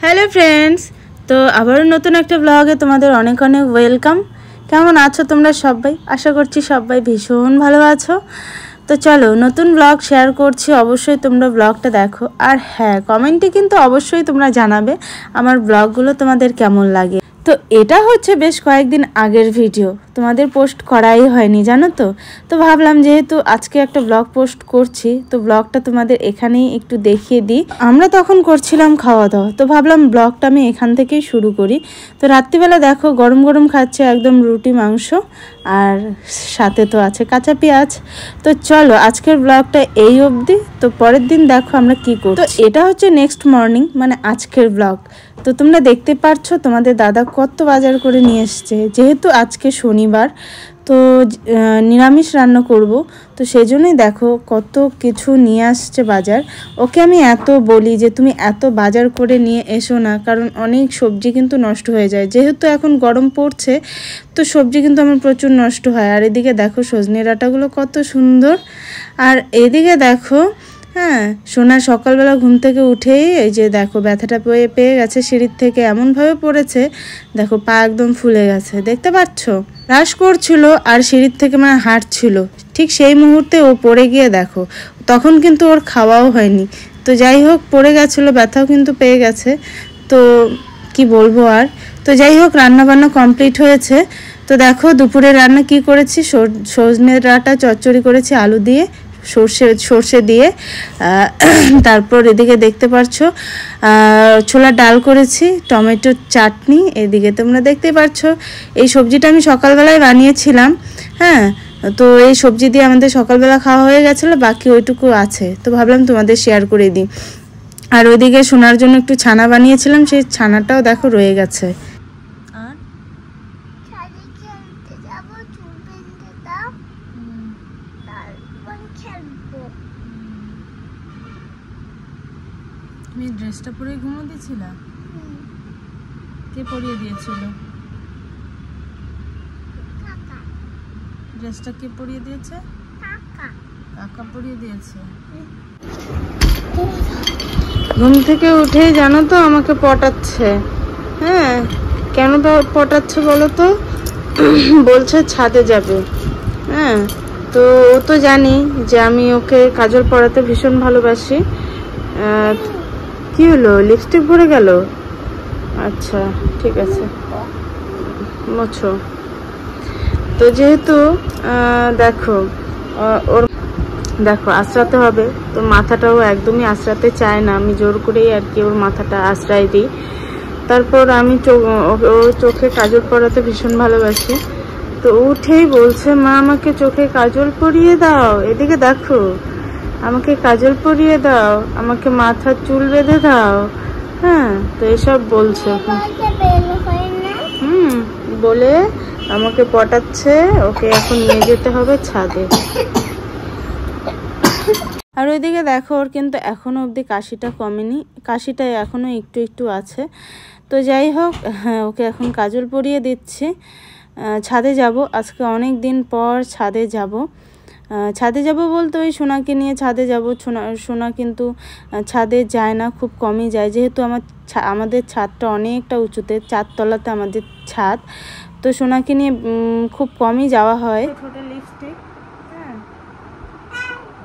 Hello friends, তো আবারও নতুন একটা ব্লগে তোমাদের অনেক অনেক ওয়েলকাম। কেমন আছো তোমরা সবাই? আশা করছি সবাই ভীষণ ভালো আছো। তো চলো নতুন ব্লগ শেয়ার করছি, অবশ্যই তোমরা ব্লগটা দেখো। আর হ্যাঁ, কমেন্টে কিন্তু অবশ্যই তোমরা জানাবে আমার ব্লগগুলো তোমাদের কেমন লাগে। তো এটা হচ্ছে বেশ কয়েকদিন আগের ভিডিও, তোমাদের পোস্ট করাই হয়নি জানো তো। তো ভাবলাম যেহেতু আজকে একটা ব্লগ পোস্ট করছি, তো ব্লগটা তোমাদের এখানেই একটু দেখিয়ে দিই। আমরা তখন করছিলাম খাওয়া দাওয়া, তো ভাবলাম ব্লগটা আমি এখান থেকেই শুরু করি। তো রাত্রিবেলা দেখো গরম গরম খাচ্ছে একদম রুটি মাংস, আর সাথে তো আছে কাঁচা পেঁয়াজ। তো চলো আজকের ব্লগটা এই অবধি। তো পরের দিন দেখো আমরা কি করছি। তো এটা হচ্ছে নেক্সট মর্নিং, মানে আজকের ব্লগ। তো তোমরা দেখতে পাচ্ছ তোমাদের দাদা কত বাজার করে নিয়ে এসছে, যেহেতু আজকে শনিবার, তো নিরামিষ রান্না করব। তো সেই জন্যই দেখো কত কিছু নিয়ে আসছে বাজার। ওকে আমি এত বলি যে তুমি এত বাজার করে নিয়ে এসো না, কারণ অনেক সবজি কিন্তু নষ্ট হয়ে যায়। যেহেতু এখন গরম পড়ছে, তো সবজি কিন্তু আমার প্রচুর নষ্ট হয়। আর এদিকে দেখো সজনে ডাঁটাগুলো কত সুন্দর। আর এদিকে দেখো, হ্যাঁ, সোনা সকালবেলা ঘুম থেকে উঠেই এই যে দেখো ব্যথাটা পেয়ে গেছে, সিঁড়ির থেকে এমনভাবে পড়েছে, দেখো পা একদম ফুলে গেছে, দেখতে পাচ্ছ। ব্রাশ করছিল আর সিঁড়ির থেকে মানে হাঁটছিল, ঠিক সেই মুহূর্তে ও পড়ে গিয়ে দেখো, তখন কিন্তু ওর খাওয়াও হয়নি। তো যাই হোক, পড়ে গেছিলো, ব্যথাও কিন্তু পেয়ে গেছে। তো কি বলবো আর। তো যাই হোক, রান্না বান্না কমপ্লিট হয়েছে। তো দেখো দুপুরে রান্না কি করেছি, সজনে ডাঁটা চচ্চড়ি করেছি আলু দিয়ে, সর্ষে দিয়ে। তারপর এদিকে দেখতে পাচ্ছ ছোলার ডাল করেছি, টমেটোর চাটনি। এদিকে তোমরা দেখতে পাচ্ছ এই সবজিটা আমি সকালবেলায় বানিয়েছিলাম। হ্যাঁ, তো এই সবজি দিয়ে আমাদের সকালবেলা খাওয়া হয়ে গেছিলো, বাকি ওইটুকু আছে, তো ভাবলাম তোমাদের শেয়ার করে দিই। আর ওইদিকে শোনার জন্য একটু ছানা বানিয়েছিলাম, সেই ছানাটাও দেখো রয়ে গেছে। তুমি ড্রেসটা পরে ঘুমো দিয়েছিলা? কে পরিয়ে দিয়েছিল ড্রেসটা? কে পরিয়ে দিয়েছে? কাকা পরিয়ে দিয়েছে। ঘুম থেকে উঠেই জানো তো আমাকে পটাচ্ছে। হ্যাঁ, কেন পটাচ্ছে বলো তো? বলছে ছাদে যাবে। হ্যাঁ, তো ও তো জানি যে আমি ওকে কাজল পরাতে ভীষণ ভালোবাসি। কি হলো, লিপস্টিক ভরে গেল? আচ্ছা ঠিক আছে, মোছো। তো যেহেতু দেখো ওর দেখো আশ্রাতে হবে, তো মাথাটাও একদমই আশ্রাতে চায় না, আমি জোর করেই আর কি ওর মাথাটা আশ্রয় দিই। তারপর আমি ওর চোখে কাজল পরাতে ভীষণ ভালোবাসি। তো উঠেই বলছে মা আমাকে চোখে কাজল পরিয়ে দাও। এদিকে দেখো, আমাকে কাজল পরিয়ে দাও, আমাকে মাথার চুল বেঁধে দাও। হ্যাঁ, তো এসব বলছে। বলে আমাকে পটাচ্ছে, ওকে এখন নিয়ে যেতে হবে ছাদে। আর ওইদিকে দেখো ওর কিন্তু এখনো অবধি কাশিটা কমেনি, কাশিটা এখনো একটু একটু আছে। তো যাই হোক, হ্যাঁ, ওকে এখন কাজল পরিয়ে দিচ্ছি। ছাদে যাব আজকে, অনেক দিন পর ছাদে যাব। ছাদে যাব বলতে ওই সোনাকে নিয়ে ছাদে যাব। সোনা কিন্তু ছাদে যায় না, খুব কমই যায়, যেহেতু আমাদের ছাদটা অনেকটা উঁচুতে, 4 তলাতে আমাদের ছাদ। তো সোনাকে নিয়ে খুব কমই যাওয়া হয়। ছোট লিপস্টিক, হ্যাঁ,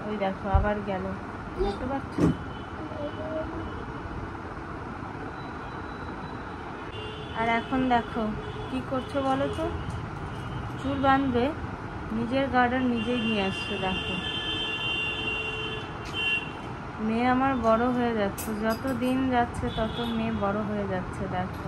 ওই দেখো আবার গেল, দেখতে পাচ্ছ। আর এখন দেখো কি করছো বলো তো, চুল বাঁধবে, নিজের গার্ডার নিজেই নিয়ে আসছে। দেখো মেয়ে আমার বড় হয়ে যাচ্ছে, যত দিন যাচ্ছে তত মেয়ে বড় হয়ে যাচ্ছে। দেখো,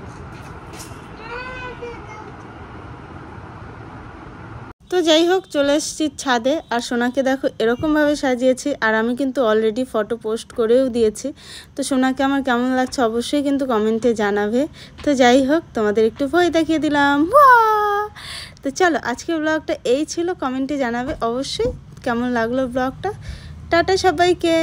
তো যাই হোক চলে এসেছি ছাদে। আর সোনাকে দেখো এরকমভাবে সাজিয়েছি, আর আমি কিন্তু অলরেডি ফটো পোস্ট করেও দিয়েছি। তো সোনাকে আমার কেমন লাগছে অবশ্যই কিন্তু কমেন্টে জানাবে। তো যাই হোক, তোমাদের একটু ভয় দেখিয়ে দিলাম। তো চলো আজকের ব্লগটা এই ছিল, কমেন্টে জানাবে অবশ্যই কেমন লাগলো ব্লগটা। টাটা সবাইকে।